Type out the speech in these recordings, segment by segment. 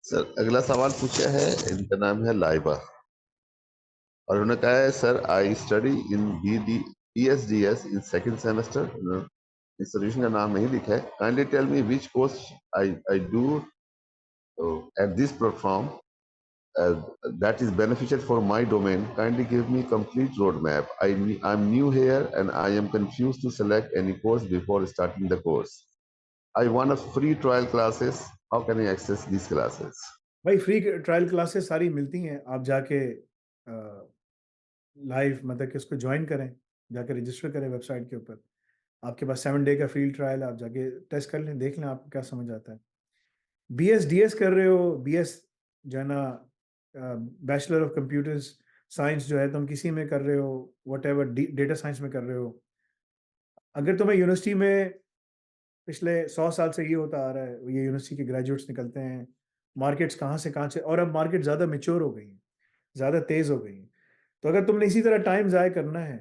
Sir अगला सवाल पूछा है, इनका नाम है लाइबा और उन्होंने कहा है sir I study in BSDS in second semester. Institution का नाम नहीं लिखा है। Kindly tell me which course I do at this platform that is beneficial for my domain. Kindly give me complete roadmap. I'm new here and I am confused to select any course before starting the course. I want a free trial classes. How can I access these classes? भाई free trial classes सारी मिलती हैं, आप जाके live मतलब कि उसको join करें, जाके रजिस्टर करें वेबसाइट के ऊपर। आपके पास 7 डे का फ्री ट्रायल है, आप जाके टेस्ट कर लें, देख लें आपको क्या समझ आता है। BSDS कर रहे हो, BS जो है ना बैचलर ऑफ कंप्यूटर्स साइंस जो है तुम किसी में कर रहे हो, व्हाटएवर डेटा साइंस में कर रहे हो, अगर तुम्हें यूनिवर्सिटी में पिछले 100 साल से ये होता आ रहा है, ये यूनिवर्सिटी के ग्रेजुएट्स निकलते हैं, मार्केट्स कहाँ से और अब मार्केट ज़्यादा मैच्योर हो गई है, ज़्यादा तेज़ हो गई है। तो अगर तुमने इसी तरह टाइम ज़ाया करना है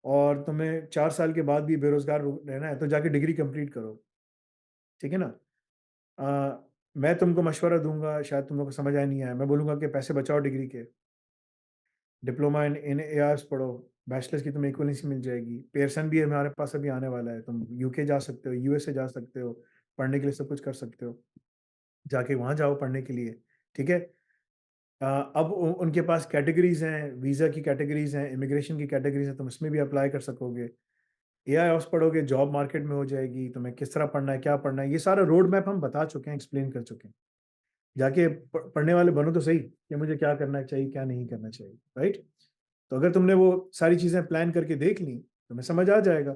और तुम्हें 4 साल के बाद भी बेरोज़गार रहना है, तो जाके डिग्री कंप्लीट करो, ठीक है ना? मैं तुमको मशवरा दूँगा, शायद तुम लोग को समझ आया नहीं आया, मैं बोलूँगा कि पैसे बचाओ डिग्री के, डिप्लोमा इन एआरएस पढ़ो, बैचलर्स की तुम्हें इक्विवेलेंसी मिल जाएगी। पियर्सन भी हमारे पास अभी आने वाला है, तुम यूके जा सकते हो, यूएसए जा सकते हो, पढ़ने के लिए सब कुछ कर सकते हो। जाके वहाँ जाओ पढ़ने के लिए, ठीक है? अब उनके पास कैटेगरीज़ हैं, वीज़ा की कैटेगरीज़ हैं, इमिग्रेशन की कैटेगरीज़ हैं, तुम इसमें भी अप्लाई कर सकोगे। एआईओएस पढ़ोगे, जॉब मार्केट में हो जाएगी, तुम्हें किस तरह पढ़ना है, क्या पढ़ना है, ये सारा रोड मैप हम बता चुके हैं, एक्सप्लेन कर चुके हैं। जाके पढ़ने वाले बनो तो सही कि मुझे क्या करना चाहिए, क्या नहीं करना चाहिए, राइट? तो अगर तुमने वो सारी चीज़ें प्लान करके देख ली, तुम्हें समझ आ जाएगा।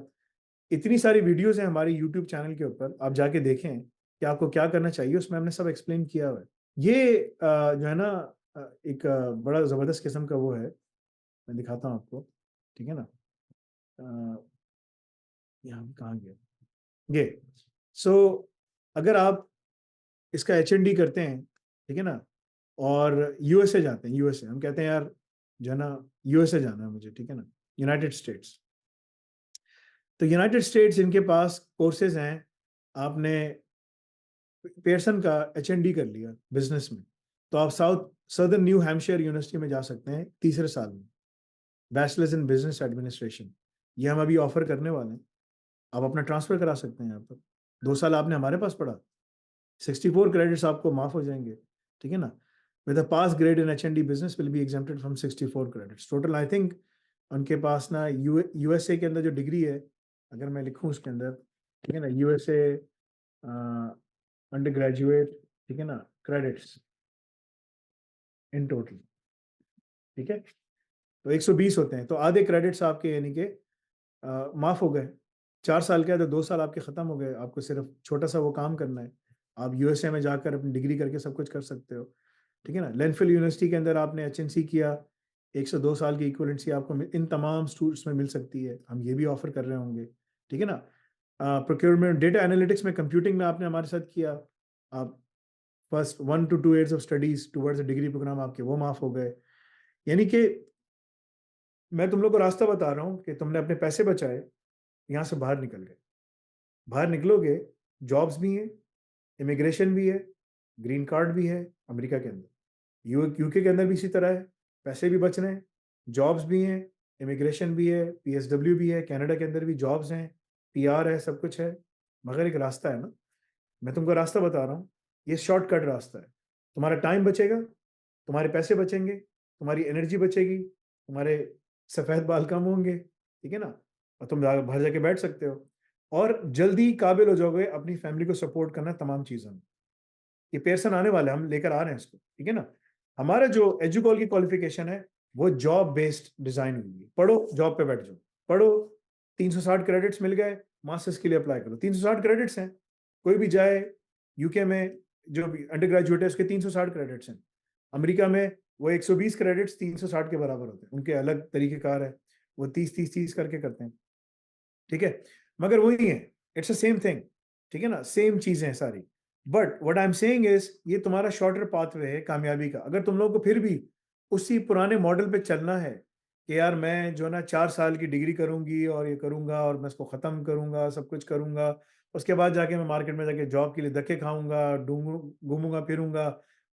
इतनी सारी वीडियोज़ हैं हमारे यूट्यूब चैनल के ऊपर, आप जाके देखें कि आपको क्या करना चाहिए, उसमें हमने सब एक्सप्लेन किया हुआ है। ये जो है ना एक बड़ा ज़बरदस्त किस्म का वो है, मैं दिखाता हूँ आपको, ठीक है ना? अ, यहाँ कहाँ गया? ये, सो अगर आप इसका एचएनडी करते हैं, ठीक है ना? और यूएसए जाते हैं, यूएसए हम कहते हैं यार जो है ना यूएसए जाना है मुझे, ठीक है ना? United states. तो यूनाइटेड स्टेट्स इनके पास कोर्सेज़ हैं, आपने पियर्सन का एचएनडी कर लिया बिज़नेस में, तो आप सदर्न न्यू हैम्पशायर यूनिवर्सिटी में जा सकते हैं तीसरे साल में, बैचलर्स इन बिज़नेस एडमिनिस्ट्रेशन। ये हम अभी ऑफ़र करने वाले हैं, आप अपना ट्रांसफ़र करा सकते हैं यहाँ पर। 2 साल आपने हमारे पास पढ़ा, 64 क्रेडिट्स आपको माफ़ हो जाएँगे, ठीक है ना? With a pass grade in HND business will be exempted from 64 credits. Total I think उनके पास ना यूएसए के अंदर जो डिग्री है, अगर मैं लिखूँ उसके अंदर, ठीक है ना? यूएसए अ, अंडर ग्रेजुएट, ठीक है ना? क्रेडिट्स इन टोटल, ठीक है? तो 120 होते हैं, तो आधे क्रेडिट्स आपके यानी कि माफ़ हो गए। 4 साल के है तो 2 साल आपके ख़त्म हो गए, आपको सिर्फ़ छोटा-सा वो काम करना है। आप यूएसए में जाकर अपनी डिग्री करके सब कुछ कर सकते हो, ठीक है ना? लेंथफिल यूनिवर्सिटी के अंदर आपने एचएनसी किया, 102 साल की इक्विवेलेंसी आपको इन तमाम स्टूल्स में मिल सकती है, हम ये भी ऑफ़र कर रहे होंगे, ठीक है ना? प्रोक्योरमेंट डेटा एनालिटिक्स में कंप्यूटिंग में आपने हमारे साथ किया, आप first 1 to 2 years of studies towards a degree programme आपके वो माफ़ हो गए। यानी कि मैं तुम लोग को रास्ता बता रहा हूँ कि तुमने अपने पैसे बचाए, यहाँ से बाहर निकल गए। बाहर निकलोगे, जॉब्स भी हैं, इमिग्रेशन भी है, ग्रीन कार्ड भी है अमेरिका के अंदर। यूके के अंदर भी इसी तरह है, पैसे भी बच रहे हैं, जॉब्स भी हैं, इमिग्रेशन भी है, पीएसडब्ल्यू भी है, कनाडा के अंदर भी जॉब्स हैं, पीआर है, सब कुछ है। मगर एक रास्ता है ना, मैं तुमको रास्ता बता रहा हूँ, ये शॉर्टकट रास्ता है। तुम्हारा टाइम बचेगा, तुम्हारे पैसे बचेंगे, तुम्हारी एनर्जी बचेगी, तुम्हारे सफ़ेद बाल कम होंगे, ठीक है ना? और तुम बाहर जाके बैठ सकते हो और जल्दी काबिल हो जाओगे अपनी फैमिली को सपोर्ट करना तमाम चीज़ों में। ये पेयरसन आने वाला है, हम लेकर आ रहे हैं इसको, ठीक है ना? हमारा जो एजुकॉल की क्वालिफ़िकेशन है, वो जॉब बेस्ड डिज़ाइन हुई है। पढ़ो, जॉब पे बैठ जाओ। पढ़ो, 360 क्रेडिट्स मिल गए, मास्टर्स के लिए अप्लाई करो। 360 क्रेडिट्स हैं, कोई भी जाए यूके में जो भी अंडर ग्रेजुएट है उसके 360 क्रेडिट्स हैं। अमेरिका में वो 120 क्रेडिट्स 360 के बराबर होते हैं। उनके अलग तरीक़ेकार है, वो 30-30-30 करके करते हैं, ठीक है? मगर वही है, इट्स अ सेम थिंग, ठीक है ना? सेम चीज़ें हैं सारी। But what I am saying is ये तुम्हारा शॉर्टर पाथवे है कामयाबी का। अगर तुम लोगों को फिर भी उसी पुराने मॉडल पे चलना है कि यार मैं जो है ना 4 साल की डिग्री करूँगी और ये करूँगा और मैं इसको ख़त्म करूँगा, सब कुछ करूँगा, उसके बाद जाके मैं मार्केट में जाके जॉब के लिए धक्के खाऊँगा, ढूँढूँ घूमूँगा फिरूँगा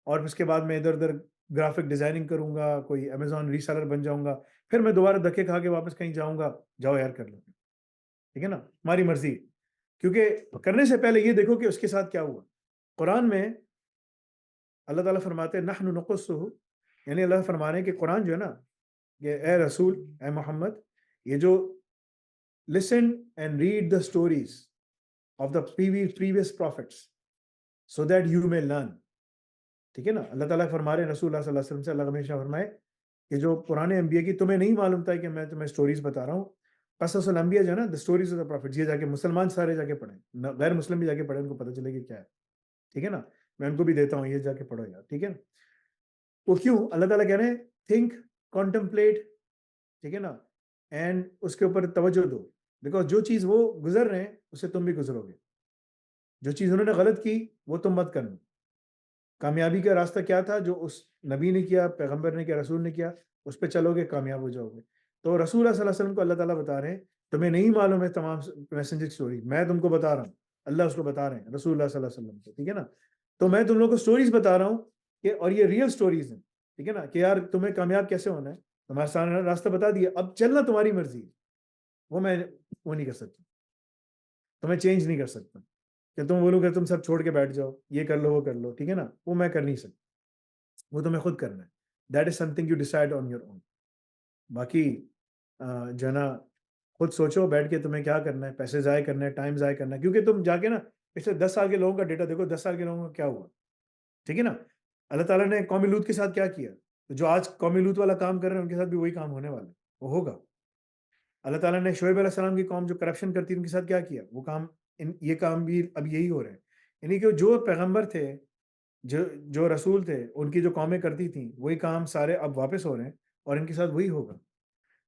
और उसके बाद मैं इधर उधर ग्राफिक डिजाइनिंग करूंगा, कोई अमेजोन रीसेलर बन जाऊंगा, फिर मैं दोबारा धक्के खा के वापस कहीं जाऊंगा। जाओ यार कर लो, ठीक है ना, हमारी मर्जी। क्योंकि करने से पहले ये देखो कि उसके साथ क्या हुआ। कुरान में अल्लाह ताला फरमाते हैं नहनु नक़ुस्सुहु, यानी अल्लाह फरमा रहे हैं कि कुरान जो है ना, ये ए रसूल, ए मोहम्मद, ये जो listen and read the stories of the previous profits so that you may learn. ठीक है ना, अल्लाह ताला फरमा रहे हैं रसूल सल्लल्लाहु अलैहि वसल्लम से, अल्लाह हमेशा फरमाए कि जो पुराने अंबिया की तुम्हें नहीं मालूम था कि मैं तुम्हें स्टोरीज बता रहा हूँ, कससुल अंबिया जो है ना, the stories of the profits, ये जाके मुसलमान सारे जाके पढ़ें, गैर मुस्लिम भी जाके पढ़े, उनको पता चलेगी क्या है। ठीक है ना, मैं उनको भी देता हूँ, ये जाके पढ़ो यार, ठीक है। वो क्यों, अल्लाह ताला कह रहे हैं थिंक, कॉन्टेम्पलेट, ठीक है ना, एंड उसके ऊपर तवज्जो दो, बिकॉज जो चीज वो गुजर रहे हैं उससे तुम भी गुजरोगे। जो चीज उन्होंने गलत की वो तुम मत करना। कामयाबी का रास्ता क्या था, जो उस नबी ने किया, पैगंबर ने किया, रसूल ने किया, उस पर चलोगे कामयाब हो जाओगे। तो रसूल सल्लल्लाहु अलैहि वसल्लम को अल्लाह ताला बता रहे हैं तुम्हें नहीं मालूम है तमाम मैसेंजर की स्टोरी, मैं तुमको बता रहा हूँ। अल्लाह उसको बता रहे हैं रसूल सल्लल्लाहु अलैहि वसल्लम को, ठीक है ना। तो मैं तुम लोग को स्टोरीज बता रहा हूँ कि, और ये रियल स्टोरीज हैं, ठीक है ना, कि यार तुम्हें कामयाब कैसे होना है, तुम्हारे सामने रास्ता बता दिया, अब चलना तुम्हारी मर्जी है। वो मैं वो नहीं कर सकता, तुम्हें चेंज नहीं कर सकता कि तुम बोलोगे तुम सब छोड़ के बैठ जाओ, ये कर लो वो कर लो, ठीक है ना, वो मैं कर नहीं सकता, वो तुम्हें खुद करना है। That is something you decide on your own. बाकी जो है ना, खुद सोचो बैठ के तुम्हें क्या करना है, पैसे जाए करना है, टाइम जाए करना है, क्योंकि तुम जाके ना पिछले 10 साल के लोगों का डेटा देखो, 10 साल के लोगों का क्या हुआ, ठीक है ना। अल्लाह ताला ने कौमी लूत के साथ क्या किया, तो जो आज कौमी लूत वाला काम कर रहे हैं उनके साथ भी वही काम होने वाला है, वो होगा। अल्लाह ताला ने शोएब अलैहिस्सलाम की कौम जो करप्शन करती है उनके साथ क्या किया, वो काम, ये काम भी अब यही हो रहे हैं। यानी कि जो पैगंबर थे, जो जो रसूल थे, उनकी जो कौमें करती थी वही काम सारे अब वापस हो रहे हैं, और इनके साथ वही होगा।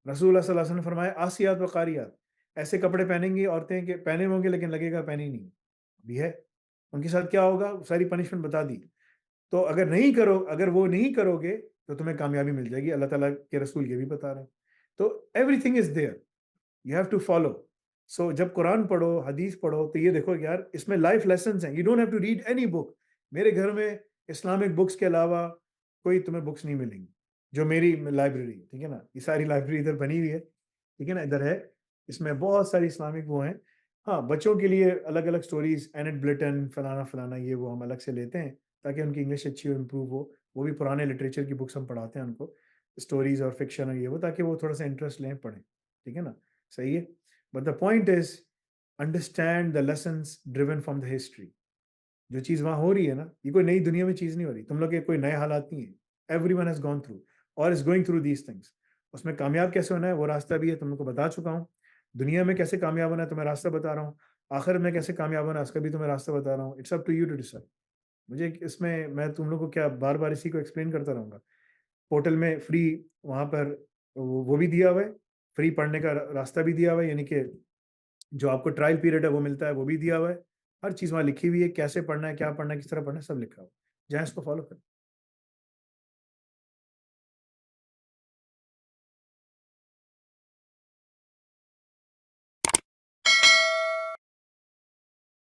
रसूल सल्लल्लाहु अलैहि वसल्लम ने फरमाया आसियात व कारियात, ऐसे कपड़े पहनेंगी औरतें के, पहने होंगे लेकिन लगेगा पहनी नहीं, भी है। उनके साथ क्या होगा, सारी पनिशमेंट बता दी। तो अगर नहीं करो, अगर वो नहीं करोगे तो तुम्हें कामयाबी मिल जाएगी, अल्लाह ताला के रसूल ये भी बता रहे हैं। तो everything is there, you have to follow. So जब कुरान पढ़ो, हदीस पढ़ो, तो ये देखो यार इसमें लाइफ लेसन हैं, you don't have to read any book. मेरे घर में इस्लामिक बुक्स के अलावा कोई तुम्हें बुक्स नहीं मिलेंगी, जो मेरी लाइब्रेरी है, ठीक है ना, ये सारी लाइब्रेरी इधर बनी हुई है, ठीक है ना, इधर है, इसमें बहुत सारी इस्लामिक वो हैं। हाँ, बच्चों के लिए अलग अलग स्टोरीज, एनेट ब्लिटन, फलाना फलाना, ये वो हम अलग से लेते हैं ताकि उनकी इंग्लिश अच्छी हो, इम्प्रूव हो। वो भी पुराने लिटरेचर की बुक्स हम पढ़ाते हैं उनको, स्टोरीज और फिक्शन और ये वो, ताकि वो थोड़ा सा इंटरेस्ट लें, पढ़ें, ठीक है ना, सही है। But the point is understand the lessons driven from the history. जो चीज़ वहाँ हो रही है ना, ये कोई नई दुनिया में चीज़ नहीं हो रही, तुम लोग के कोई नए हालात नहीं है, एवरीवन हैज गॉन थ्रू और is going through these things. उसमें कामयाब कैसे होना है वो रास्ता भी है, तुम लोग को बता चुका हूँ। दुनिया में कैसे कामयाब होना है तुम्हें रास्ता बता रहा हूँ, आखिर में कैसे कामयाब होना है उसका भी तुम्हें रास्ता बता रहा हूँ। It's up to you to decide. मुझे इसमें, मैं तुम लोग को क्या बार बार इसी को एक्सप्लेन करता रहूंगा। पोर्टल में फ्री, वहां पर वो भी दिया हुआ है, फ्री पढ़ने का रास्ता भी दिया हुआ है, यानी कि जो आपको ट्रायल पीरियड है वो मिलता है, वो भी दिया हुआ है। हर चीज़ वहाँ लिखी हुई है, कैसे पढ़ना है, क्या पढ़ना है, किस तरह पढ़ना है, सब लिखा हुआ है। जाए इसको फॉलो करें।